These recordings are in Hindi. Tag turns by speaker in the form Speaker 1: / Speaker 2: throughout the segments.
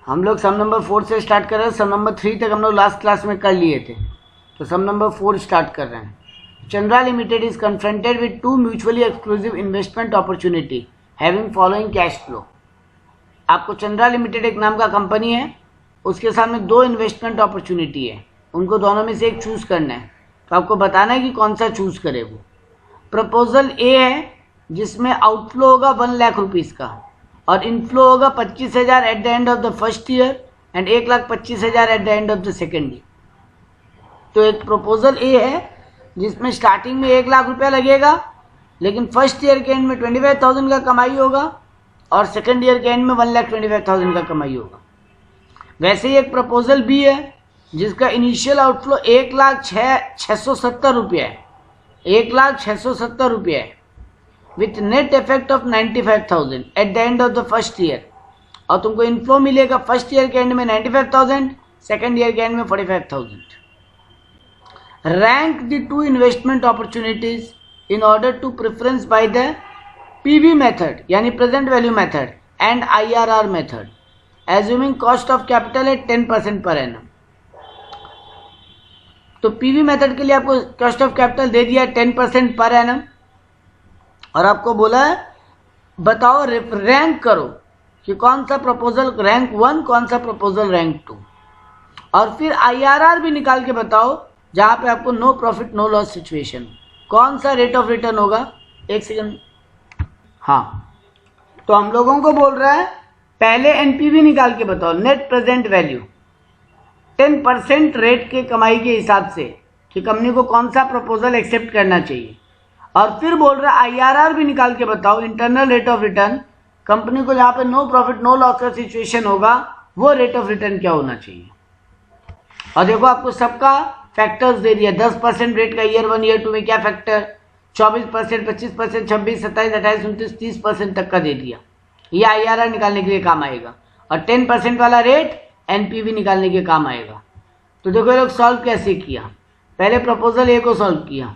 Speaker 1: हम लोग सम नंबर 4 से स्टार्ट कर रहे हैं। सम नंबर 3 तक हम लोग लास्ट क्लास में कर लिए थे, तो सम नंबर 4 स्टार्ट कर रहे हैं। Chandra limited is confronted with 2 mutually exclusive investment opportunity having following cash flow. आपको चंद्रा लिमिटेड एक नाम का कंपनी है, उसके सामने 2 इन्वेस्टमेंट अपॉर्चुनिटी है, उनको दोनों में से एक चूज़ करना है। तो आपको बताना है कि कौन सा चूज़ करे। वो प्रपोजल ए है जिसमें आउटफ्लो होगा 1 लाख रुपीज़ का और इनफ्लो होगा 25,000 at the end of the first year and 1,25,000 at the end of the second year. तो एक प्रपोजल ए है जिसमें स्टार्टिंग में 1 लाख रुपया लगेगा, लेकिन फर्स्ट ईयर के एंड में 25,000 का कमाई होगा और सेकेंड ईयर के एंड में 1,25,000 का कमाई होगा। वैसे ही एक प्रपोजल बी है जिसका इनिशियल आउटफ्लो 1,06,70 रुपया है, 1,06,70 रुपया है with net effect of 95,000 at the end of the first year. और तुमको इनफ्लो मिलेगा फर्स्ट ईयर के एंड में 95,000, सेकेंड ईयर के एंड में 45,000। Rank the 2 investment opportunities in order to preference by the PV method यानी present value method and IRR method assuming cost of capital at 10% per annum. तो पीवी मेथड के लिए आपको कॉस्ट ऑफ कैपिटल दे दिया 10% पर एनम और आपको बोला है बताओ रैंक करो कि कौन सा प्रपोजल रैंक 1, कौन सा प्रपोजल रैंक 2, और फिर IRR भी निकाल के बताओ जहाँ पे आपको no profit no loss situation, कौन सा रेट ऑफ रिटर्न होगा। एक सेकंड। हाँ, तो हम लोगों को बोल रहा है पहले NPV निकाल के बताओ, नेट प्रेजेंट वैल्यू 10% रेट के कमाई के हिसाब से कि कंपनी को कौन सा प्रपोजल एक्सेप्ट करना चाहिए, और फिर बोल रहा है IRR भी निकाल के बताओ, internal rate of return, company को जहाँ पे नो प्रॉफिट नो लॉस का सिचुएशन होगा वो रेट ऑफ रिटर्न क्या होना चाहिए। और देखो आपको सबका फैक्टर्स दे दिया। 10% रेट का ईयर 1 ईयर 2 में क्या फैक्टर, 24%, 25%, 26, 27, 28, 29, 30% तक का दे दिया। ये IRR निकालने के लिए काम आएगा और 10% वाला रेट NPV निकालने के काम आएगा। तो देखो ये लोग सॉल्व कैसे किया। पहले प्रपोजल ए को सॉल्व किया।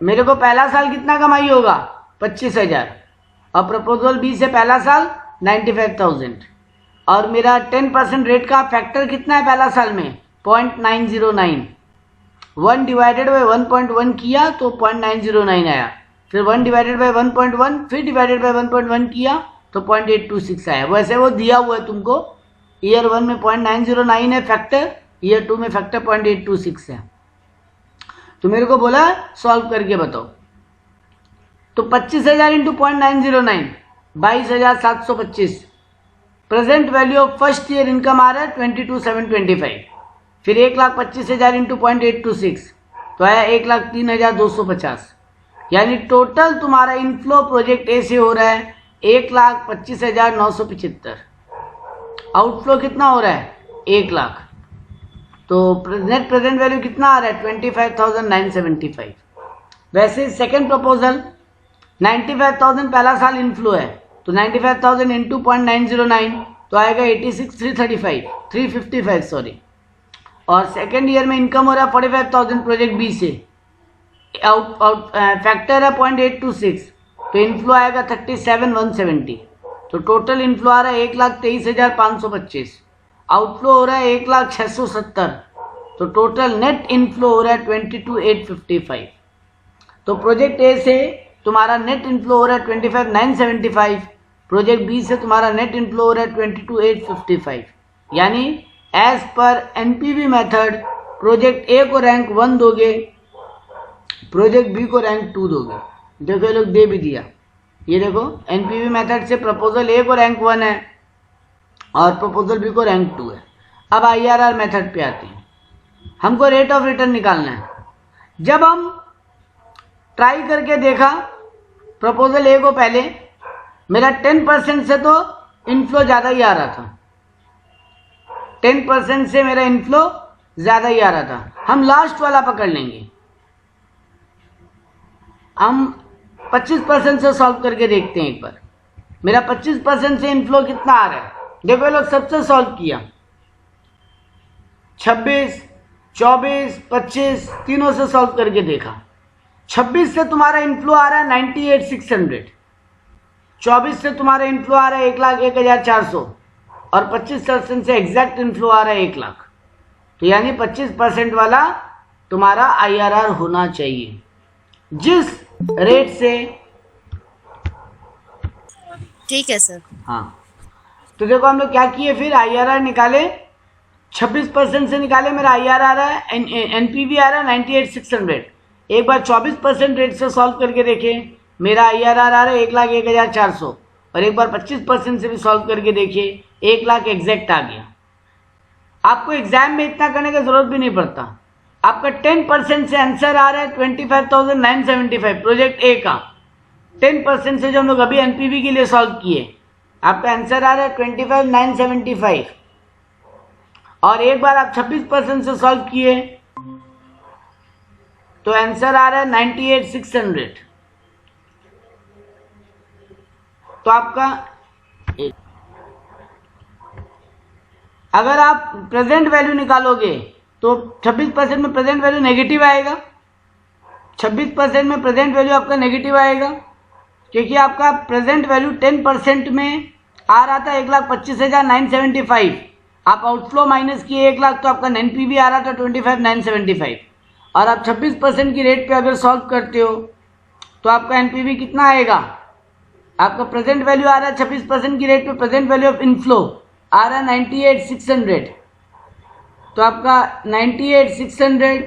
Speaker 1: मेरे को पहला साल कितना कमाई होगा 25,000 और प्रपोजल बी से पहला साल 95,000 और मेरा 10% रेट का फैक्टर कितना है पहला साल में 0.909। 1 डिवाइडेड बाई 1.1 किया तो 0.909 आया, फिर 1 डिवाइडेड बाई 1.1 फिर डिवाइडेड बाई 1.1 किया तो 0.826 आया। वैसे वो दिया हुआ है तुमको, ईयर 1 में 0.909 है फैक्टर, ईयर 2 में फैक्टर 0.826 है। तो मेरे को बोला सॉल्व करके बताओ। तो 25,000 into 0.909 22,725। Present value of first year income आ रहा है 22,725। फिर 1,25,000 इंटू 0.826 तो आया 1,03,250। यानी टोटल तुम्हारा इनफ्लो प्रोजेक्ट ए से हो रहा है 1,25,975। आउटफ्लो कितना हो रहा है 1 लाख। तो नेट प्रेजेंट वैल्यू कितना आ रहा है 25,975। वैसे सेकेंड प्रपोजल 95,000 पहला साल इनफ्लो है तो 95,000 इंटू 0.909 तो आएगा 355 सॉरी। और सेकेंड ईयर में इनकम हो रहा है 45,000 प्रोजेक्ट बी से, फैक्टर है 0.826 तो इनफ्लो आएगा 37,170। तो टोटल इनफ्लो आ रहा है 1,23,525। आउटफ्लो हो रहा है 1,06,70। तो टोटल नेट इनफ्लो हो रहा है 22,855। तो प्रोजेक्ट ए से तुम्हारा नेट इनफ्लो हो रहा है 25,975, प्रोजेक्ट बी से तुम्हारा नेट इनफ्लो हो रहा है 22,855। यानी as per NPV method project A को रैंक 1 दोगे, प्रोजेक्ट बी को रैंक 2 दोगे। देखो ये लोग दे भी दिया, ये देखो NPV मेथड से प्रपोजल ए को रैंक 1 है और प्रपोजल बी को रैंक 2 है। अब IRR मेथड पे आते हैं। हमको रेट ऑफ रिटर्न निकालना है। जब हम ट्राई करके देखा प्रपोजल ए को, पहले मेरा 10% से तो इनफ्लो ज़्यादा ही आ रहा था, 10% से मेरा इनफ्लो ज़्यादा ही आ रहा था। हम लास्ट वाला पकड़ लेंगे, हम 25% से सॉल्व करके देखते हैं एक बार। मेरा 25% से इनफ्लो कितना आ रहा है, देखो ये लोग सबसे सॉल्व किया 26, 24, 25 तीनों से सॉल्व करके देखा। 26 से तुम्हारा इनफ्लो आ रहा है 98,600, 24 से तुम्हारा इनफ्लो आ रहा है 1,01,400 और 25% से एग्जैक्ट इनफ्लो आ रहा है 1 लाख, तो यानी 25% वाला तुम्हारा IRR होना चाहिए जिस रेट से।
Speaker 2: ठीक है सर।
Speaker 1: हाँ, तो देखो हम लोग क्या किए, फिर IRR निकाले, 26% से निकाले, मेरा IRR है, NPV आ रहा है 98,600। एक बार 24% रेट से सॉल्व करके देखे, मेरा IRR आ रहा है 1,01,400, और एक बार 25% से भी सॉल्व करके देखिए 1 लाख एग्जैक्ट आ गया। आपको एग्जाम में इतना करने की जरूरत भी नहीं पड़ता, आपका 10% से आंसर आ रहा है 25,975 प्रोजेक्ट ए का। 10% से जो हम लोग अभी NPV के लिए सॉल्व किए, आपका आंसर आ रहा है 25,975, और एक बार आप 26% से सॉल्व किए तो आंसर आ रहा है 98,600। तो आपका अगर आप प्रेजेंट वैल्यू निकालोगे तो 26% में प्रेजेंट वैल्यू नेगेटिव आएगा, 26% में प्रेजेंट वैल्यू आपका नेगेटिव आएगा, क्योंकि आपका प्रेजेंट वैल्यू 10% में आ रहा था 1,25,975, आप आउटफ्लो माइनस किए 1 लाख, तो आपका NPV आ रहा था 25,975, और आप 26% की रेट पे अगर सॉल्व करते हो तो आपका NPV कितना आएगा, आपका प्रेजेंट वैल्यू आ रहा है 26% की रेट पे, प्रेजेंट वैल्यू ऑफ इनफ्लो आ रहा है 98,600, तो आपका 98,600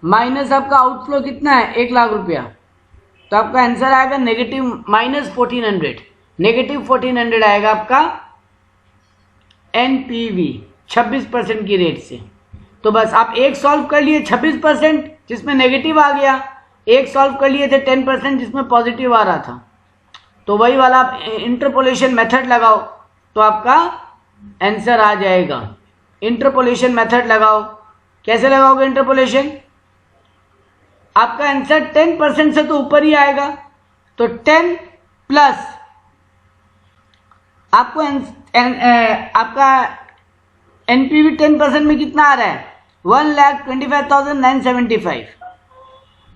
Speaker 1: माइनस आपका आउटफ्लो कितना है 1 लाख रुपया, तो आपका आंसर आएगा नेगेटिव -1400, नेगेटिव 1400 आएगा आपका NPV 26% की रेट से। तो बस आप एक सॉल्व कर लिए 26% जिसमें नेगेटिव आ गया, एक सॉल्व कर लिए थे 10% जिसमें पॉजिटिव आ रहा था, तो वही वाला आप इंटरपोलेशन मेथड लगाओ तो आपका आंसर आ जाएगा। इंटरपोलेशन मेथड लगाओ, कैसे लगाओगे इंटरपोलेशन, आपका आंसर 10% से तो ऊपर ही आएगा, तो 10 प्लस आपको आपका NPV 10% में कितना आ रहा है 1,25,975,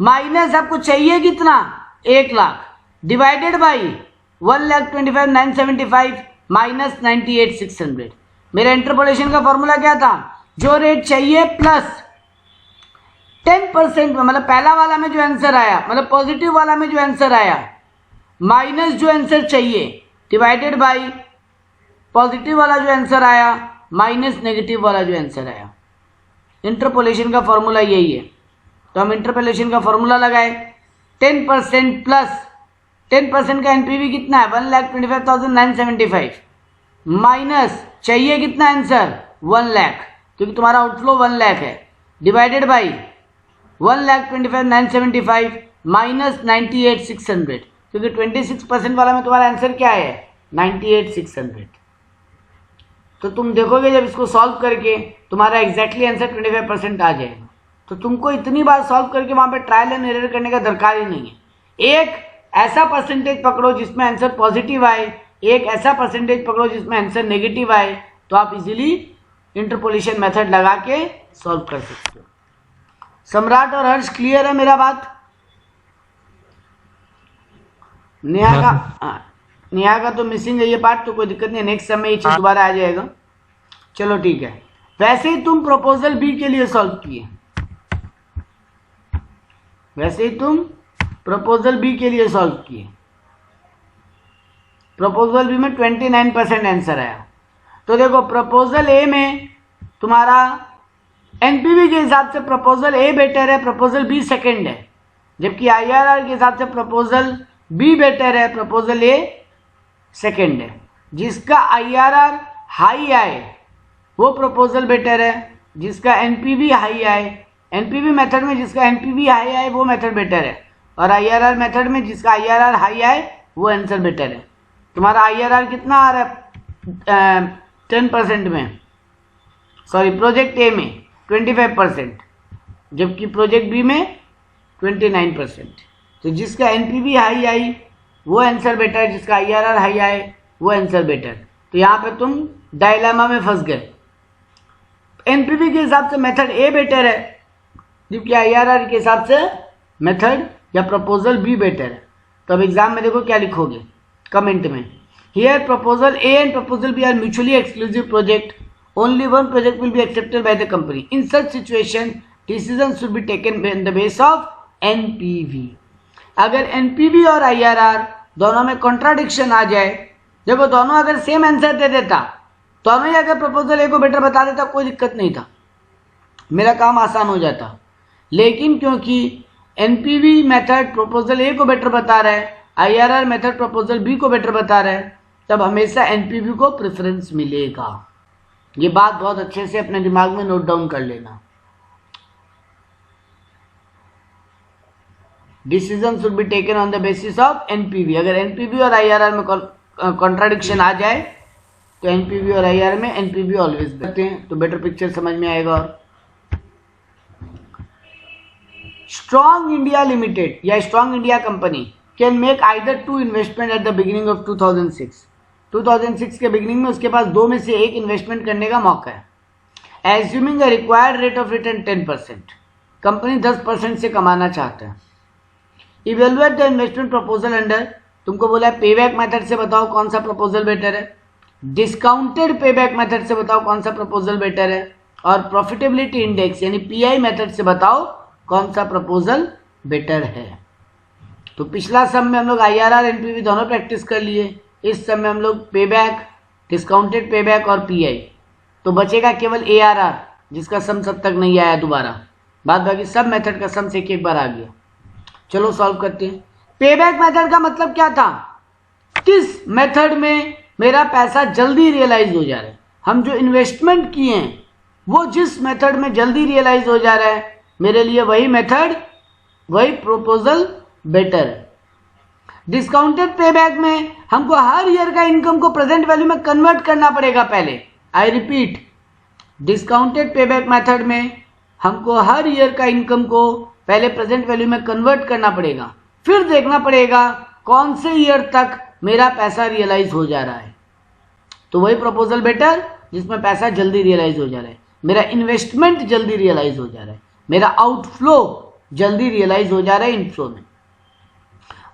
Speaker 1: माइनस आपको चाहिए कितना 1 लाख, डिवाइडेड बाई 1,25,975 माइनस 98,600। मेरा इंटरपोलेशन का फॉर्मूला क्या था, जो रेट चाहिए प्लस 10% में, मतलब पहला वाला में जो आंसर आया, मतलब पॉजिटिव वाला में जो आंसर आया, माइनस जो आंसर चाहिए, डिवाइडेड बाई पॉजिटिव वाला जो आंसर आया माइनस नेगेटिव वाला जो आंसर आया। इंटरपोलेशन का फॉर्मूला यही है, तो हम इंटरपोलेशन का फॉर्मूला लगाए, 10% प्लस 10% का NPV कितना है 1,25,975, माइनस चाहिए कितना आंसर 1 लाख, क्योंकि तुम्हारा आउटफ्लो 1 लाख है, डिवाइडेड बाई 1,25,975 माइनस 98,600, क्योंकि 26% वाला में तुम्हारा आंसर क्या है 98,600। तो तुम देखोगे जब इसको सॉल्व करके तुम्हारा एग्जैक्टली आंसर 25% आ जाएगा, तो तुमको इतनी बार सॉल्व करके वहाँ पे ट्रायल एंड एरर करने का दरकार ही नहीं है। एक ऐसा परसेंटेज पकड़ो जिसमें आंसर पॉजिटिव आए, एक ऐसा परसेंटेज पकड़ो जिसमें आंसर नेगेटिव आए, तो आप इजीली इंटरपोलेशन मेथड लगा के सॉल्व कर सकते हो। सम्राट और हर्ष क्लियर है मेरा बात? नेहा का तो मिसिंग है ये पार्ट, तो कोई दिक्कत नहीं, नेक्स्ट समय ये चीज दोबारा आ जाएगा। चलो ठीक है। वैसे ही तुम प्रपोजल बी के लिए सॉल्व किए, वैसे ही तुम प्रपोजल बी के लिए सॉल्व किए, प्रपोजल बी में 29% आंसर आया। तो देखो प्रपोजल ए में तुम्हारा NPV के हिसाब से प्रपोजल ए बेटर है, प्रपोजल बी सेकंड है, जबकि IRR के हिसाब से प्रपोजल बी बेटर है, प्रपोजल ए सेकंड है। जिसका IRR हाई आए वो प्रपोजल बेटर है, जिसका NPV हाई आए, NPV मेथड में जिसका NPV हाई आए वो मेथड बेटर है, और IRR मेथड में जिसका IRR हाई आए वो आंसर बेटर है। तुम्हारा IRR कितना आ रहा है 10% में, सॉरी प्रोजेक्ट ए में 25%, जबकि प्रोजेक्ट बी में 29%। तो जिसका NPV हाई आई वो आंसर बेटर है, जिसका IRR हाई आए वो आंसर बेटर। तो यहाँ पे तुम डायलेमा में फंस गए। NPV के हिसाब से मेथड ए बेटर है, जबकि IRR के हिसाब से मेथड या प्रपोजल बी बेटर है। तो अब एग्जाम में देखो क्या लिखोगे, कमेंट में। Here proposal A and proposal B are mutually exclusive project, only one project will be accepted by the company. In such situation decision should be taken on the base of NPV. अगर एनपीवी और आईआरआर दोनों में कॉन्ट्राडिक्शन आ जाए, देखो दोनों अगर सेम आंसर दे देता, दोनों ही अगर प्रपोजल ए को बेटर बता देता, कोई दिक्कत नहीं था, मेरा काम आसान हो जाता। लेकिन क्योंकि एनपीवी मेथड प्रपोजल ए को बेटर बता रहा है, आईआरआर मेथड प्रपोजल बी को बेटर बता रहा है, तब हमेशा एनपीवी को प्रेफरेंस मिलेगा। ये बात बहुत अच्छे से अपने दिमाग में नोट डाउन कर लेना। Decision should be taken on the basis of NPV. अगर एनपीवी और आईआरआर में कॉन्ट्राडिक्शन आ जाए तो एनपीवी और आईआर में एनपीवी ऑलवेज देते हैं, तो बेटर पिक्चर समझ में आएगा। और स्ट्रॉन्ग इंडिया लिमिटेड या strong India company can make either two investment at the beginning of 2006 के बिगिनिंग में उसके पास दो में से एक इन्वेस्टमेंट करने का मौका है। Assuming a required rate of return 10%, company 10% से कमाना चाहता है। Evaluate the investment proposal under, तुमको बोला है पेबैक मेथड से बताओ कौन सा प्रपोजल बेटर है, डिस्काउंटेड पेबैक मेथड से बताओ कौन सा प्रपोजल बेटर है, और प्रॉफिटेबिलिटी इंडेक्स यानी पीआई मेथड से बताओ कौन सा प्रपोजल बेटर है। तो पिछला सम में हम लोग आईआरआर एनपीवी दोनों प्रैक्टिस कर लिए, इस सम में हम लोग पेबैक, डिस्काउंटेड पेबैक और पीआई। तो बचेगा केवल एआरआर जिसका सम सब तक नहीं आया दोबारा, बाद बाकी सब मेथड का सम से एक बार आ गया। चलो सॉल्व करते हैं। पेबैक मेथड का मतलब क्या था, किस मेथड में मेरा पैसा जल्दी रियलाइज हो जा रहा है। हम जो इन्वेस्टमेंट किए हैं वो जिस मेथड में जल्दी रियलाइज हो जा रहा है, मेरे लिए वही मेथड, वही प्रपोजल बेटर है। डिस्काउंटेड पेबैक में हमको हर ईयर का इनकम को प्रेजेंट वैल्यू में कन्वर्ट करना पड़ेगा पहले। I repeat, discounted payback method में हमको हर ईयर का इनकम को पहले प्रेजेंट वैल्यू में कन्वर्ट करना पड़ेगा, फिर देखना पड़ेगा कौन से ईयर तक मेरा पैसा रियलाइज हो जा रहा है। तो वही प्रपोजल बेटर जिसमें पैसा जल्दी रियलाइज हो जा रहा है, मेरा इन्वेस्टमेंट जल्दी रियलाइज हो जा रहा है, मेरा आउटफ्लो जल्दी रियलाइज हो जा रहा है इनफ्लो में।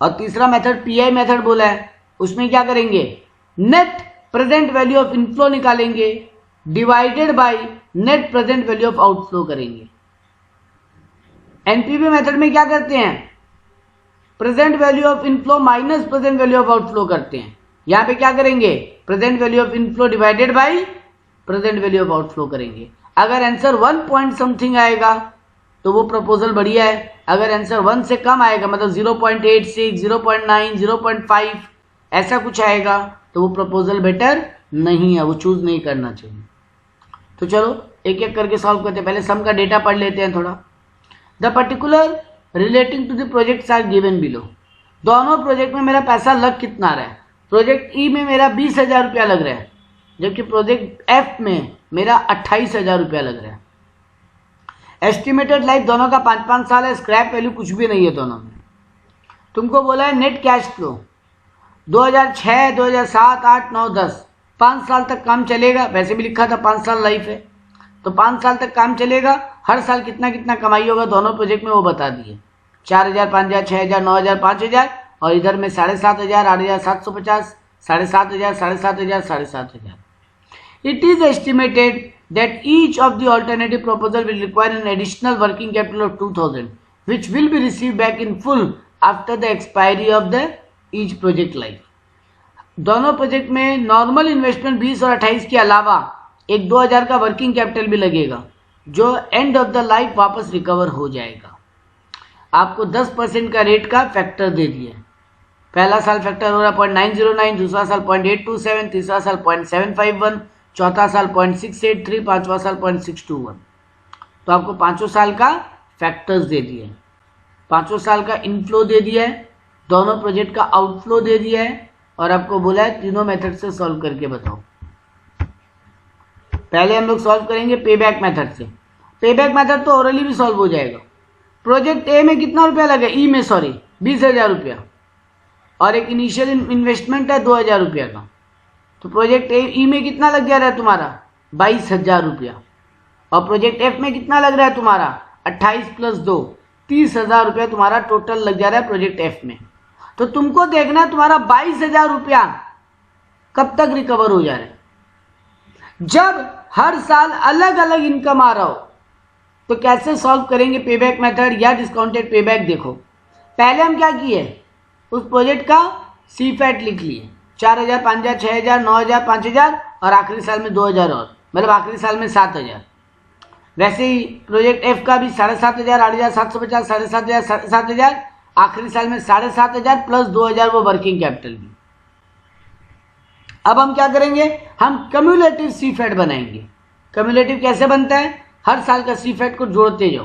Speaker 1: और तीसरा मेथड पीआई मेथड बोला है, उसमें क्या करेंगे, net present value of inflow निकालेंगे divided by net present value of outflow करेंगे। एनपीवी मेथड में क्या करते हैं, present value of inflow minus present value of outflow करते हैं। यहां पे क्या करेंगे, present value of inflow divided by present value of outflow करेंगे। अगर आंसर 1 पॉइंट समथिंग आएगा तो वो प्रपोजल बढ़िया है, अगर आंसर 1 से कम आएगा मतलब 0.86, 0.9, 0.5 ऐसा कुछ आएगा तो वो प्रपोजल बेटर नहीं है, वो चूज नहीं करना चाहिए। तो चलो एक एक करके सॉल्व करते हैं। पहले सम का डेटा पढ़ लेते हैं थोड़ा। The particular relating to the projects are given below. दोनों प्रोजेक्ट में मेरा पैसा लग कितना रहा है, प्रोजेक्ट ई में मेरा 20,000 रुपया लग रहा है, जबकि प्रोजेक्ट एफ में मेरा 28,000 रुपया लग रहा है। एस्टिमेटेड लाइफ दोनों का 5-5 साल है, स्क्रैप वैल्यू कुछ भी नहीं है दोनों में। तुमको बोला है नेट कैश फ्लो 2006, 2007, 8, 9, 10 5 साल तक काम चलेगा, वैसे भी लिखा था 5 साल लाइफ है, तो 5 साल तक काम चलेगा। हर साल कितना कितना कमाई होगा दोनों प्रोजेक्ट में वो बता दिए, 4,000, 5,000, 6,000, 9,000, 5,000, और इधर में 7,500, 8,750, 7,500, 7,500, 7,500। It is estimated that each of the alternative proposal will require an additional working capital of 2,000, which will be received back in full after the expiry of the each project life. दोनों प्रोजेक्ट में नॉर्मल इन्वेस्टमेंट 20 और 28 के अलावा एक 2,000 का वर्किंग कैपिटल भी लगेगा, जो एंड ऑफ द लाइफ वापस रिकवर हो जाएगा। आपको 10% का रेट का फैक्टर दे दिया। पहला साल फैक्टर हो रहा 0.909, दूसरा साल 0.827, तीसरा साल 0.751, चौथा साल 0.683, पांचवा साल 0.621। तो आपको 5 साल का फैक्टर्स दे दिए, 5 साल का इनफ्लो दे दिया है, दोनों प्रोजेक्ट का आउटफ्लो दे दिया है, और आपको बोला है तीनों मेथड से सॉल्व करके बताओ। पहले हम लोग सॉल्व करेंगे पेबैक मेथड से। पेबैक मेथड तो ओरली भी सॉल्व हो जाएगा। प्रोजेक्ट ए में कितना रुपया लगा, ई में सॉरी 20,000 रुपया, और एक इनिशियल इन्वेस्टमेंट है 2,000 रुपया का। तो प्रोजेक्ट ई में कितना लग जा रहा है तुम्हारा 22,000 रुपया, और प्रोजेक्ट एफ में कितना लग रहा है तुम्हारा 28 + 2 30,000 रुपया तुम्हारा टोटल लग जा रहा है प्रोजेक्ट एफ में। तो तुमको देखना है तुम्हारा 22,000 रुपया कब तक रिकवर हो जा रहा है। जब हर साल अलग अलग इनकम आ रहा हो तो कैसे सॉल्व करेंगे पेबैक मेथड या डिस्काउंटेड पेबैक। देखो पहले हम क्या किए, उस प्रोजेक्ट का सीफैट लिख लिए 4,000, 5,000, 6,000, 9,000, 5,000 और आखिरी साल में 2,000 और, मतलब आखिरी साल में 7,000। वैसे ही प्रोजेक्ट एफ का भी 7,500, 8,750, 7,500, 7,500, आखिरी साल में 7,500 प्लस 2,000 वो वर्किंग कैपिटल भी। अब हम क्या करेंगे, हम कम्युलेटिव सीफैट बनाएंगे। कम्युलेटिव कैसे बनता है, हर साल का सीफैट को जोड़ते जाओ।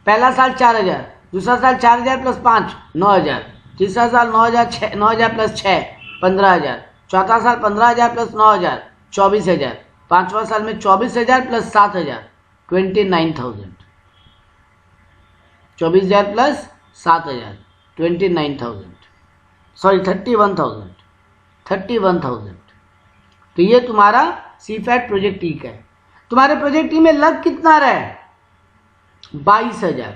Speaker 1: पहला साल 4,000, दूसरा साल 4,000 प्लस 5 9,000, तीसरा साल 9,000 प्लस 6 15,000, चौथा साल 15,000 प्लस 9,000 24,000, पांचवा साल में 24,000 प्लस 7,000 29,000, 24,000 प्लस 7,000 29,000, सॉरी 31,000। तो ये तुम्हारा सीफैट प्रोजेक्ट टी का है। तुम्हारे प्रोजेक्ट टी में लग कितना रहा है, 22,000।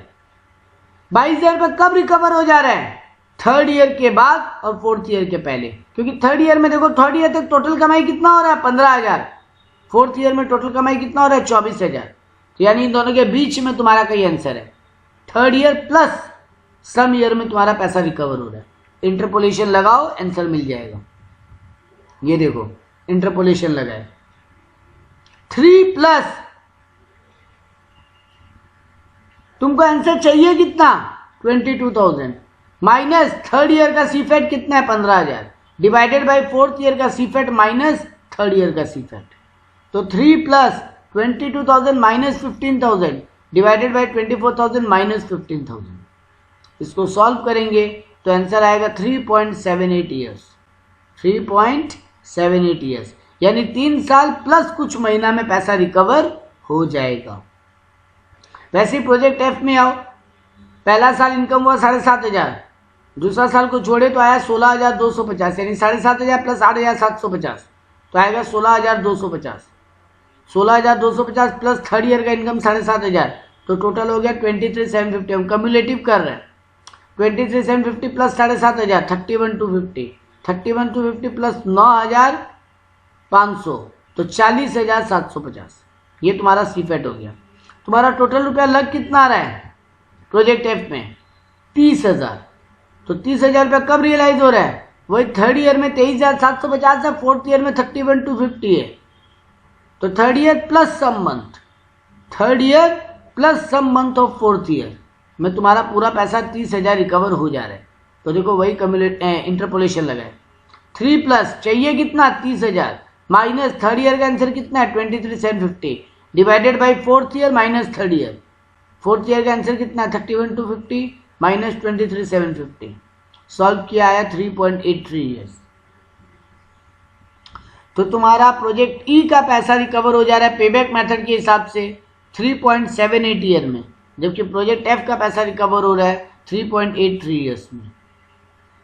Speaker 1: 22,000 पर कब रिकवर हो जा रहा है, थर्ड ईयर के बाद और फोर्थ ईयर के पहले। क्योंकि थर्ड ईयर में देखो, थर्ड ईयर तक टोटल कमाई कितना हो रहा है 15,000, फोर्थ ईयर में टोटल कमाई कितना हो रहा है 24,000। तो यानी इन दोनों के बीच में तुम्हारा कई आंसर है, third year plus some year में तुम्हारा पैसा रिकवर हो रहा है। इंटरपोलेशन लगाओ, आंसर मिल जाएगा। ये देखो इंटरपोलेशन लगाए 3 प्लस, तुमको आंसर चाहिए कितना 22,000 माइनस थर्ड ईयर का सीफैट कितना है 15,000 डिवाइडेड बाय फोर्थ ईयर का सीफैट माइनस थर्ड ईयर का सीफैट। तो 3 plus 22,000 minus 15,000 divided by 24,000 minus 15,000। इसको सॉल्व करेंगे तो आंसर आएगा 3.78 ईयर्स, 3.78 ईयर्स, यानी 3 साल प्लस कुछ महीना में पैसा रिकवर हो जाएगा। वैसे प्रोजेक्ट एफ में आओ, पहला साल इनकम हुआ 7,500, दूसरा साल को जोड़े तो आया 16,250, यानी 7,500 प्लस 8,750 तो आएगा 16,250। 16,250 प्लस थर्ड ईयर का इनकम 7,500 तो टोटल हो गया 23,750। हम कम्युलेटिव कर रहे हैं, 23,750 प्लस 7,500 31,250, 31,250 प्लस 9,500 तो 40,750। ये तुम्हारा सीफैट हो गया। तुम्हारा टोटल रुपया लग कितना आ रहा है प्रोजेक्ट एफ में 30,000। तो 30,000 रुपया कब रियलाइज हो रहा है, वही थर्ड ईयर में 23,750 है, फोर्थ ईयर में 31,250 है। तो third year plus some month, third year plus some month of fourth year में तुम्हारा पूरा पैसा 30,000 रिकवर हो जा रहा है। तो देखो वही इंटरपोलेशन लगाए, 3 प्लस चाहिए कितना 30,000 माइनस थर्ड ईयर का आंसर कितना है 23,750 divided by fourth year minus third year. Fourth year का आंसर कितना है 31,250 माइनस 23,750। सॉल्व किया आया 3.83 ईयर्स। तो तुम्हारा प्रोजेक्ट ई का पैसा रिकवर हो जा रहा है पेबैक मेथड के हिसाब से 3.78 ईयर में, जबकि प्रोजेक्ट एफ का पैसा रिकवर हो रहा है 3.83 ईयर्स में।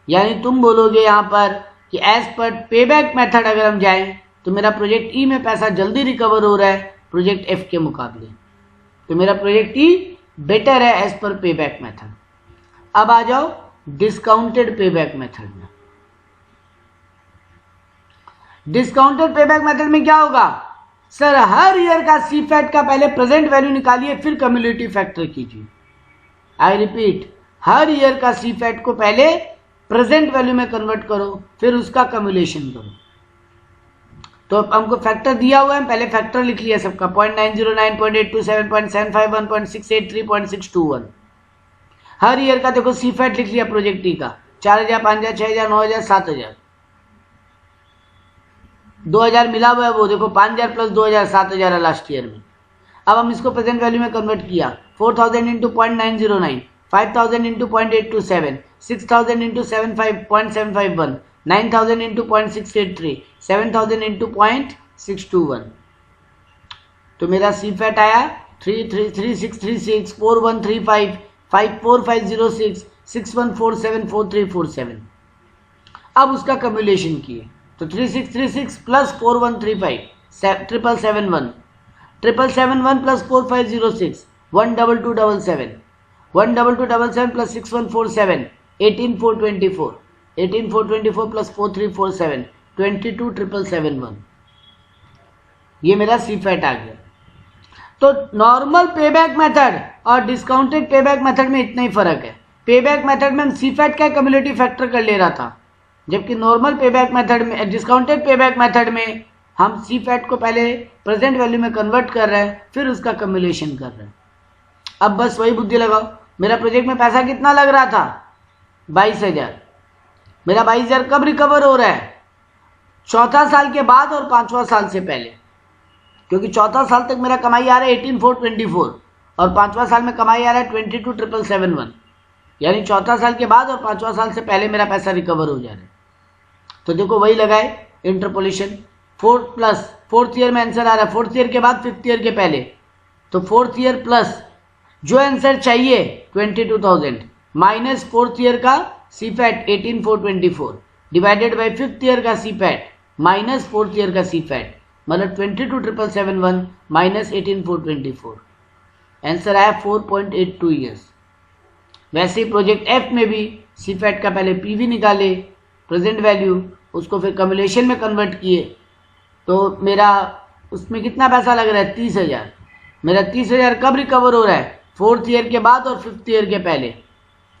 Speaker 1: यानी तुम बोलोगे यहाँ पर कि एज पर पेबैक मेथड अगर हम जाएं तो मेरा प्रोजेक्ट ई में पैसा जल्दी रिकवर हो रहा है प्रोजेक्ट एफ के मुकाबले, तो मेरा प्रोजेक्ट ई बेटर है एज पर पेबैक मेथड। अब आ जाओ डिस्काउंटेड पेबैक मेथड में। डिस्काउंटेड पेबैक मेथड में क्या होगा, सर हर ईयर का सीफैट का पहले प्रेजेंट वैल्यू निकालिए फिर कम्युलेटिव फैक्टर कीजिए। आई रिपीट, हर ईयर का सीफैट को पहले प्रेजेंट वैल्यू में कन्वर्ट करो फिर उसका कम्युलेशन करो। तो हमको फैक्टर दिया हुआ है, पहले फैक्टर लिख लिया सबका 0.909, 0.827, 0.751, 0.683, 0.621। हर ईयर का देखो सीफैट लिख लिया प्रोजेक्ट टी का 4,000, 5,000, 6,000, 9,000, 7,000, 2,000 मिला हुआ है, वो देखो 5,000 प्लस 2,000 7,000 है लास्ट ईयर में। अब हम इसको प्रेजेंट वैल्यू में कन्वर्ट किया 4,000 into 0.909, 5,000 into 0.827, 6,000 into 0.751, 9,000 into 0.683, 7,000 into 0.621। तो मेरा सीफैट आया 333636, 4135, 54506, 61474347। अब उसका कम्युलेशन किए तो 3636 प्लस 4135 77771, 77771 प्लस 4506 12277, 12277 प्लस 6147 18424, 18,424 प्लस 4,347 22,771, ये मेरा सी फैट आ गया। तो नॉर्मल पेबैक मेथड और डिस्काउंटेड पेबैक मेथड में इतना ही फर्क है। पेबैक मेथड में हम सी फैट का कम्युलेटिव फैक्टर कर ले रहा था, जबकि नॉर्मल पेबैक मेथड में, डिस्काउंटेड पेबैक मेथड में हम सी फैट को पहले प्रेजेंट वैल्यू में कन्वर्ट कर रहे हैं, फिर उसका कम्युलेशन कर रहे हैं। अब बस वही बुद्धि लगाओ, मेरा प्रोजेक्ट में पैसा कितना लग रहा था? 22,000। मेरा 22,000 कब रिकवर हो रहा है? चौथा साल के बाद और 5वां साल से पहले, क्योंकि चौथा साल तक मेरा कमाई आ रहा है 18,424 और 5वां साल में कमाई आ रहा है 22,771, यानी चौथा साल के बाद और 5वां साल से पहले मेरा पैसा रिकवर हो जा रहा है। तो देखो वही लगाए इंटरपोलेशन, फोर्थ ईयर में आंसर आ रहा है, फोर्थ ईयर के बाद फिफ्थ ईयर के पहले, तो फोर्थ ईयर प्लस जो आंसर चाहिए 22,000 माइनस फोर्थ ईयर का CFAT 18,424 divided by fifth year का CFAT minus fourth year का सी फैट, मतलब 22,771 माइनस 18,424, आंसर आया 4.82 ईयर्स। वैसे ही प्रोजेक्ट एफ में भी सी फैट का पहले पीवी निकाले, प्रेजेंट वैल्यू, उसको फिर कम्युलेशन में कन्वर्ट किए, तो मेरा उसमें कितना पैसा लग रहा है? 30,000। मेरा 30,000 कब रिकवर हो रहा है? फोर्थ ईयर के बाद और फिफ्थ ईयर के पहले,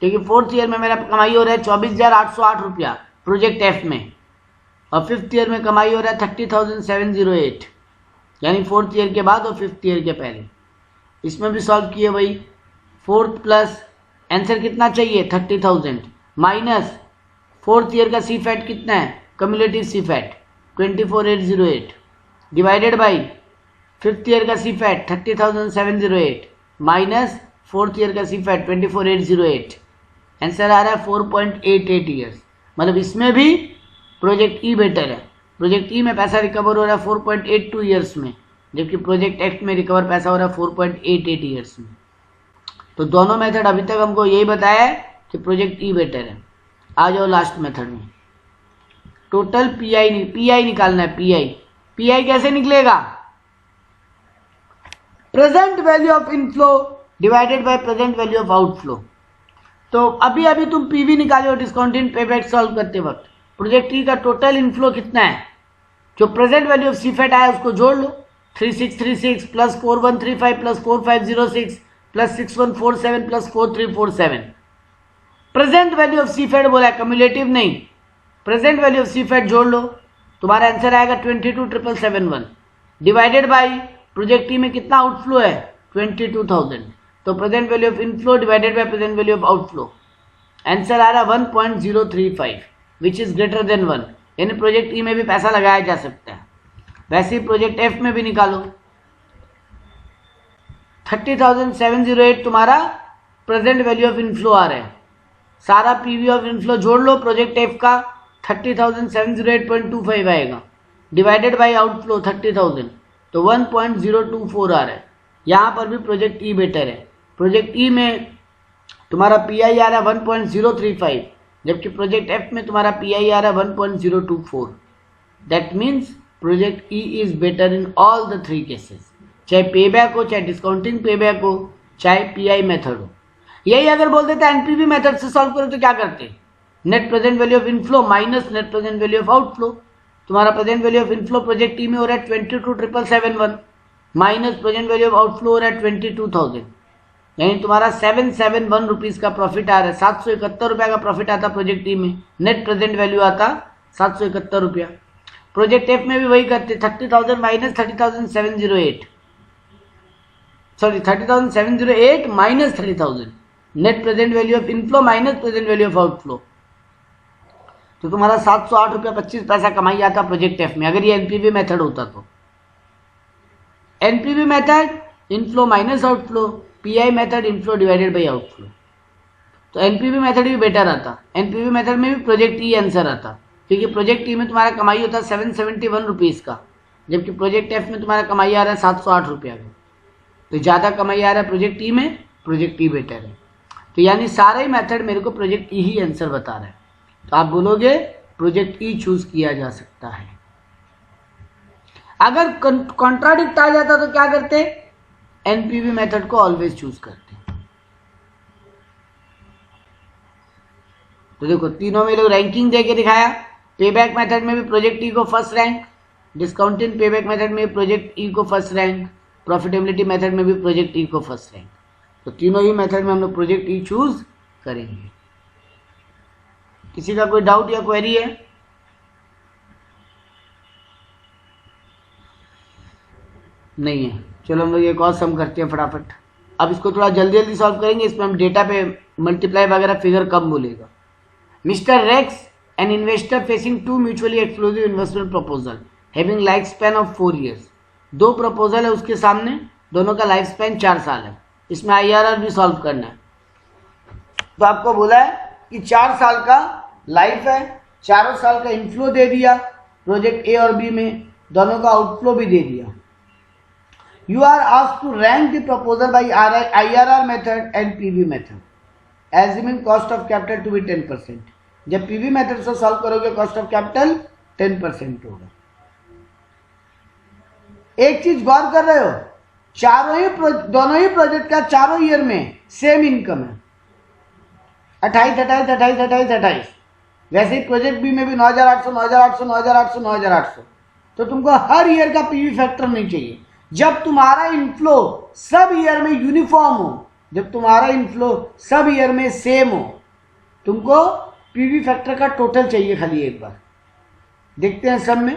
Speaker 1: क्योंकि फोर्थ ईयर में मेरा कमाई हो रहा है 24,808 रुपया प्रोजेक्ट एफ में, और फिफ्थ ईयर में कमाई हो रहा है 30,708, यानी फोर्थ ईयर के बाद और फिफ्थ ईयर के पहले। इसमें भी सॉल्व किए वही, फोर्थ प्लस आंसर कितना चाहिए? 30,000 माइनस फोर्थ ईयर का सी फैट कितना है? Cumulative CFAT 24,808 divided by fifth year का CFAT 30,708 minus fourth year का सी फैट 24,808, आंसर आ रहा है 4.88 ईयर्स। मतलब इसमें भी प्रोजेक्ट ई बेटर है। प्रोजेक्ट ई में पैसा रिकवर हो रहा है 4.82 ईयर्स में, जबकि प्रोजेक्ट एक्ट में रिकवर पैसा हो रहा है 4.88 ईयर्स में। तो दोनों मेथड अभी तक हमको यही बताया है कि प्रोजेक्ट ई बेटर है। आ जाओ लास्ट मेथड में, टोटल पीआई निकालना है। पीआई कैसे निकलेगा? Present value of inflow divided by present value of outflow. तो अभी तुम पीवी निकाले हो डिस्काउंटिंग पेबैक सॉल्व करते वक्त। प्रोजेक्ट ई का टोटल इनफ्लो कितना है? जो प्रेजेंट वैल्यू ऑफ सीफेट आया उसको जोड़ लो, 3636 plus 4135 plus 4506 plus 6147 plus 4347। Present value of CFAT बोला है, कम्युलेटिव नहीं। प्रेजेंट वैल्यू ऑफ सीफेट जोड़ लो, तुम्हारा आंसर आएगा 22,771 डिवाइडेड बाई प्रोजेक्ट ई में कितना आउटफ्लो है? 22,000। तो present value of inflow divided by present value of outflow, answer आ रहा 1.035 विच इज ग्रेटर देन 1, यानी प्रोजेक्ट ई में भी पैसा लगाया जा सकता है। वैसे ही प्रोजेक्ट एफ में भी निकालो, 30,708 तुम्हारा प्रेजेंट वैल्यू ऑफ इनफ्लो आ रहा है। सारा पीवी ऑफ इनफ्लो जोड़ लो, प्रोजेक्ट एफ का 30,708.25 आएगा डिवाइडेड बाई आउटफ्लो 30,000, तो 1.024 आ रहा है। यहाँ पर भी प्रोजेक्ट ई बेटर है। प्रोजेक्ट ई में तुम्हारा पीआई आ रहा है 1.035, जबकि प्रोजेक्ट एफ में तुम्हारा पीआई आ रहा है 1.024। That means project E is better in all the three cases, चाहे पेबैक हो, चाहे डिस्काउंटिंग पेबैक हो, चाहे पीआई मेथड हो। यही अगर बोल देते एनपीवी मेथड से सॉल्व करो तो क्या करते? Net present value of inflow minus net present value of outflow. तुम्हारा present value of inflow project E में हो रहा है 22,771 minus present value of outflow हो रहा है 22,000, यानी तुम्हारा 771 रुपीज का प्रॉफिट आ रहा है। 771 रुपया का प्रॉफिट आता प्रोजेक्ट ई में, नेट प्रेजेंट वैल्यू आता 771 रुपया। प्रोजेक्ट एफ में भी वही करते, 30,000 minus 30,708, sorry 30,708 minus 30,000, net present value of inflow minus present value of outflow. तो तुम्हारा 708 रुपया 25 पैसा कमाई आता प्रोजेक्ट एफ में, अगर ये एनपीवी मेथड होता तो। NPV method inflow minus outflow, pi method inflow divided by outflow. तो एनपीवी मेथड भी बेटर आता। एनपीवी मेथड में भी प्रोजेक्ट ई आंसर आता, क्योंकि प्रोजेक्ट ई में तुम्हारा कमाई होता है 771 रुपीज़ का, जबकि प्रोजेक्ट एफ में तुम्हारा कमाई आ रहा है 708 रुपया का। तो ज़्यादा कमाई आ रहा है प्रोजेक्ट ई में, प्रोजेक्ट ई बेटर है। तो यानी सारा ही मेथड मेरे को प्रोजेक्ट ई ही आंसर बता रहा है। तो आप बोलोगे प्रोजेक्ट ई चूज किया जा सकता है। अगर कॉन्ट्राडिक्ट आ जाता तो क्या करते? एनपीवी मेथड को ऑलवेज चूज करते। तो देखो तीनों में लोग रैंकिंग दे के दिखाया। पेबैक मेथड में भी प्रोजेक्ट ई को first rank, discounted payback method में प्रोजेक्ट ई को फर्स्ट रैंक, प्रॉफिटेबिलिटी मेथड में भी प्रोजेक्ट ई को फर्स्ट रैंक। तो तीनों ही मेथड में हम लोग प्रोजेक्ट ई चूज करेंगे। किसी का कोई डाउट या क्वेरी है? नहीं है। चलो हम लोग एक और सम करते हैं फटाफट। अब इसको थोड़ा जल्दी जल्दी सॉल्व करेंगे, इसमें हम डेटा पे मल्टीप्लाई वगैरह फिगर कम बोलेगा। Mr Rex an investor facing two mutually exclusive investment proposal having life span of 4 years। दो प्रपोजल है उसके सामने, दोनों का लाइफ स्पैन 4 साल है। इसमें IRR भी सॉल्व करना है। तो आपको बोला है कि 4 साल का लाइफ है, चारों साल का इनफ्लो दे दिया प्रोजेक्ट ए और बी में, दोनों का आउटफ्लो भी दे दिया। You are asked to rank the proposal by IRR method and PV method, assuming cost of capital to be 10%। जब PV मेथड से सॉल्व करोगे कॉस्ट ऑफ कैपिटल 10% होगा। एक चीज गौर कर रहे हो, दोनों ही प्रोजेक्ट का चारों ईयर में सेम इनकम है, 28, 28, 28, 28, 28। वैसे ही प्रोजेक्ट बी में भी 9,800, 9,800, 9,800, 9,800। तो तुमको हर ईयर का पीवी फैक्टर नहीं चाहिए। जब तुम्हारा इनफ्लो सब ईयर में यूनिफॉर्म हो, जब तुम्हारा इनफ्लो सब ईयर में सेम हो, तुमको पीवी फैक्टर का टोटल चाहिए खाली एक बार। देखते हैं सब में।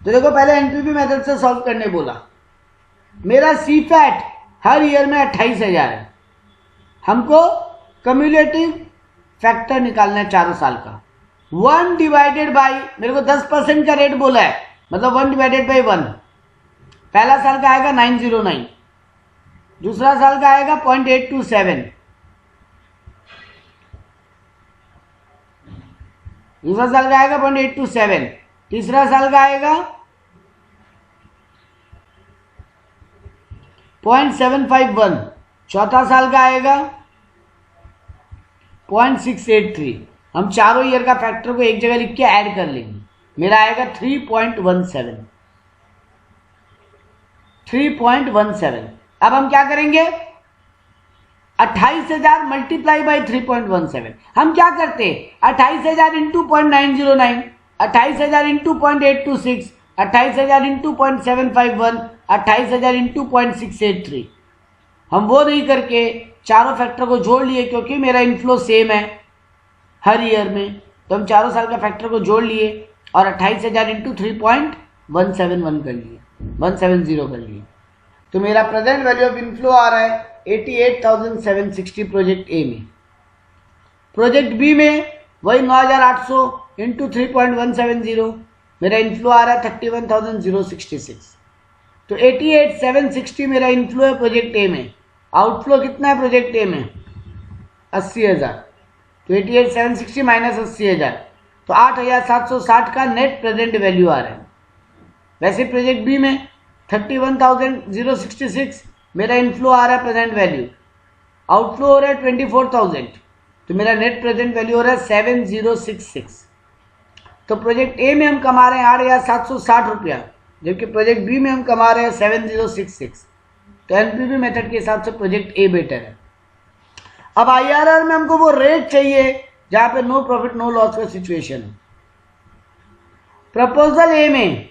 Speaker 1: तो देखो पहले एनपीवी मेथड से सॉल्व करने बोला। मेरा सी फैट हर ईयर में 28,000 है। हमको कम्युलेटिव फैक्टर निकालना है चारों साल का। 1 डिवाइडेड बाई, मेरे को 10% का रेट बोला है, मतलब 1 डिवाइडेड बाई 1। पहला साल का आएगा 909, दूसरा साल का आएगा 0.827, दूसरा साल का आएगा 0.827, तीसरा साल का आएगा 0.751, चौथा साल का आएगा 0.683। हम चारों ईयर का फैक्टर को एक जगह लिख के ऐड कर लेंगे। मेरा आएगा 3.17। अब हम क्या करेंगे, 28,000 मल्टीप्लाई बाई 3.17। हम क्या करते हैं, 28,000 इंटू 0.909, 28,000 इंटू 0.826, 28,000 इंटू 0.751, 28,000 इंटू 0.683। हम वो नहीं करके चारों फैक्टर को जोड़ लिए, क्योंकि मेरा इनफ्लो सेम है हर ईयर में। तो हम चारों साल का फैक्टर को जोड़ लिए और 28,000 इंटू 3.171 कर लिए, 170 कर लिए। तो मेरा प्रेजेंट वैल्यू ऑफ इनफ्लो आ रहा है 88,760 प्रोजेक्ट ए में। प्रोजेक्ट बी में वही 9,800 इंटू 3.170, मेरा इनफ्लो आ रहा है 31,066। तो 88,760 मेरा इनफ्लो है प्रोजेक्ट ए में। आउटफ्लो कितना है प्रोजेक्ट ए में, 80,000। तो 88,760 माइनस 80,000, तो 8,760 का नेट प्रेजेंट वैल्यू आ रहा है। वैसे प्रोजेक्ट बी में 31,066 मेरा इनफ्लो आ रहा है प्रेजेंट वैल्यू, आउटफ्लो हो रहा है 24,000, तो मेरा नेट प्रेजेंट वैल्यू हो रहा है 7,066। तो प्रोजेक्ट ए में हम कमा रहे हैं 8,760 रुपया, जबकि प्रोजेक्ट बी में हम कमा रहे हैं 7,066। तो एनपीवी मेथड के हिसाब से प्रोजेक्ट ए बेटर है। अब IRR में हमको वो रेट चाहिए जहां पे नो प्रॉफिट नो लॉस का सिचुएशन है। प्रपोजल ए में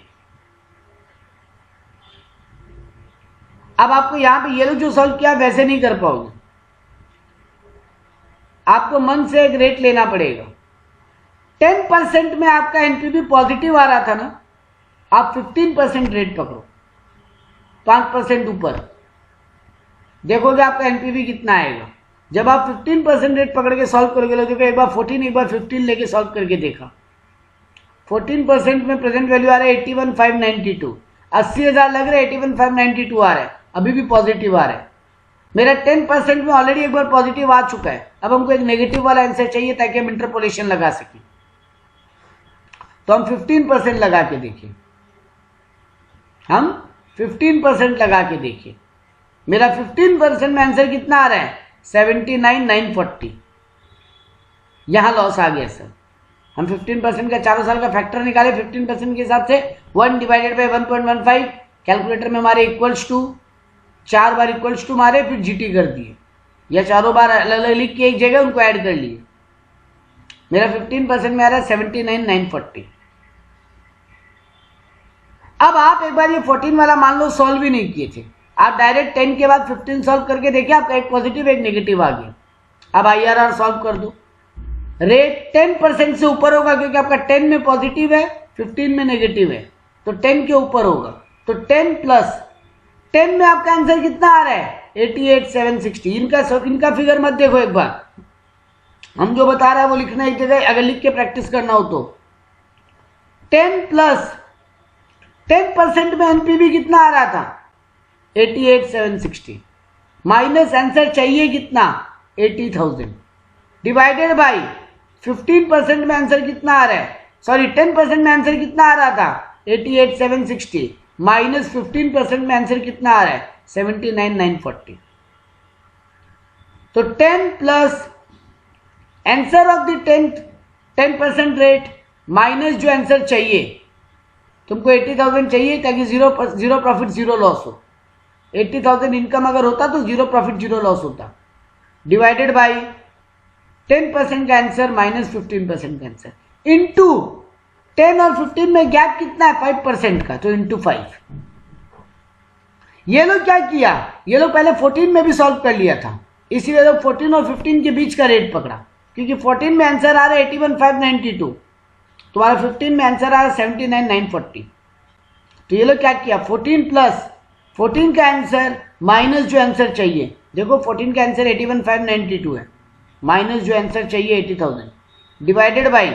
Speaker 1: अब आपको यहां पे ये लोग जो सॉल्व किया वैसे नहीं कर पाओगे, आपको मन से एक रेट लेना पड़ेगा। 10% में आपका एनपीवी पॉजिटिव आ रहा था ना, आप 15% रेट पकड़ो, 5% ऊपर, देखोगे आपका एनपीवी कितना आएगा। जब आप 15% रेट पकड़ के सॉल्व करोगे, लोगों एक बार 14 एक बार 15 लेके सॉल्व करके देखा, 14% में प्रेजेंट वैल्यू आ रहा है 81,592, 80,000 लग रहा है, 81,592 आ रहा है, अभी भी पॉजिटिव आ रहा है। मेरा 10% में ऑलरेडी एक बार पॉजिटिव आ चुका है, अब हमको एक नेगेटिव वाला आंसर चाहिए ताकि हम इंटरपोलेशन लगा सकें। तो हम 15% लगा के देखिए, हम 15% लगा के देखिए, मेरा 15% में आंसर कितना आ रहा है 79,940। यहां लॉस आ गया सर। हम 15% का चारों साल का फैक्टर निकाले 15% के हिसाब से, 1 डिवाइडेड बाई 1.15, कैलकुलेटर में हमारे इक्वल्स टू 4 बार इक्वल्स टू मारे, फिर जीटी कर दिए, या चारों बार अलग अलग लिख के एक जगह उनको ऐड कर लिए। मेरा 15% में आ रहा है 79,940। अब आप एक बार ये 14 वाला मान लो सॉल्व ही नहीं किए थे, आप डायरेक्ट 10 के बाद 15 सॉल्व करके देखिए, आपका एक पॉजिटिव एक नेगेटिव आ गया। अब IRR सॉल्व कर दो, रेट 10% से ऊपर होगा क्योंकि आपका 10 में पॉजिटिव है 15 में नेगेटिव है, तो 10 के ऊपर होगा। तो 10 प्लस 10 में आपका आंसर कितना आ रहा है 88,760। इनका फिगर मत देखो, एक बार हम जो बता रहे हैं वो लिखना एक जगह, अगर लिख के प्रैक्टिस करना हो तो 10 प्लस 10% में एनपीवी कितना आ रहा था 88,760 माइनस आंसर चाहिए कितना 80,000 डिवाइडेड बाई 15% में आंसर कितना आ रहा है, सॉरी 10% में आंसर कितना आ रहा था 88,760 माइनस 15% में आंसर कितना आ रहा है 79,940। तो 10 plus answer of the 10% rate minus जो आंसर चाहिए, तुमको 80,000 चाहिए ताकि जीरो प्रॉफिट जीरो लॉस हो। 80,000 इनकम अगर होता तो जीरो प्रॉफिट जीरो लॉस होता, डिवाइडेड बाई 10% का आंसर माइनस 15% का आंसर, इंटू 10 और 15 में गैप कितना है 5% का, तो इंटू 5। ये लोग क्या किया, ये लोग पहले 14 में भी सॉल्व कर लिया था, इसीलिए लोग 14 और 15 के बीच का रेट पकड़ा, क्योंकि 14 में आंसर आ रहा है 81,592, तुम्हारा 15 में आंसर आ रहा है 79,940। तो ये लोग क्या किया 14 प्लस 14 का आंसर माइनस जो आंसर चाहिए, देखो 14 का आंसर 81,592 है, माइनस जो आंसर चाहिए 80,000 डिवाइडेड बाई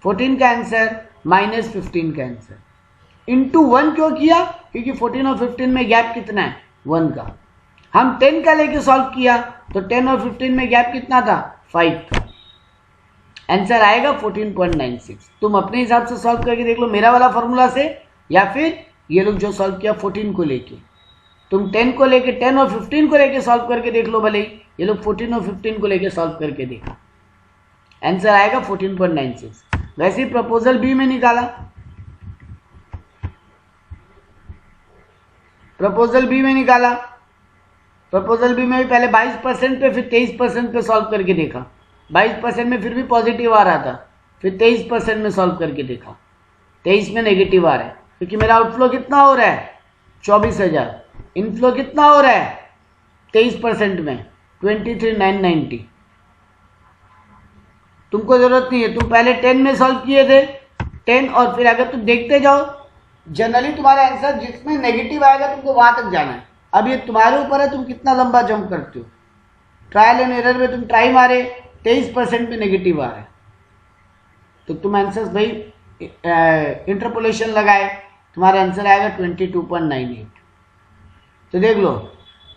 Speaker 1: 14 का आंसर माइनस 15 का आंसर, इंटू 1 क्यों किया, क्योंकि 14 और 15 में गैप कितना है 1 का। हम 10 का लेके सॉल्व किया तो 10 और 15 में गैप कितना था 5 का, आंसर आएगा 14.96। तुम अपने हिसाब से सॉल्व करके देख लो मेरा वाला फॉर्मूला से, या फिर ये लोग जो सॉल्व किया 14 को लेके, तुम 10 को लेके 10 और 15 को लेके सॉल्व करके देख लो, भले ही ये लोग 14 और 15 को लेके सॉल्व करके देखा, आंसर आएगा 14.96। वैसे ही प्रपोजल बी में निकाला, प्रपोजल बी में निकाला, प्रपोजल बी में भी पहले 22% पे फिर 23% पे सॉल्व करके देखा, 22% में फिर भी पॉजिटिव आ रहा था, फिर 23% में सॉल्व करके देखा, 23 में नेगेटिव आ रहा है, क्योंकि मेरा आउटफ्लो कितना हो रहा है 24,000, इनफ्लो कितना हो रहा है 23% में 23,990। तुमको जरूरत नहीं है, तुम पहले 10 में सॉल्व किए थे 10, और फिर अगर तुम देखते जाओ जनरली तुम्हारा आंसर जिसमें नेगेटिव आएगा तुमको वहां तक जाना है। अब ये तुम्हारे ऊपर है तुम कितना लंबा जंप करते हो। ट्रायल एंड एरर में तुम ट्राई मारे 23% में नेगेटिव आ रहा है, तो तुम आंसर भाई इंटरपोलेशन लगाए, तुम्हारा आंसर आएगा 22.98। तो देख लो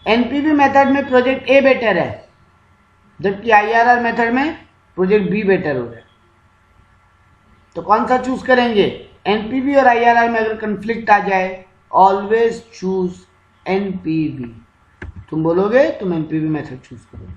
Speaker 1: एनपीवी मेथड में प्रोजेक्ट ए बेटर है, जबकि IRR मेथड में प्रोजेक्ट बी बेटर हो रहा है। तो कौन सा चूज करेंगे, एनपीवी और IRR में अगर कंफ्लिक्ट आ जाए ऑलवेज चूज एनपीवी। तुम बोलोगे तुम एनपीवी मेथड चूज करोगे।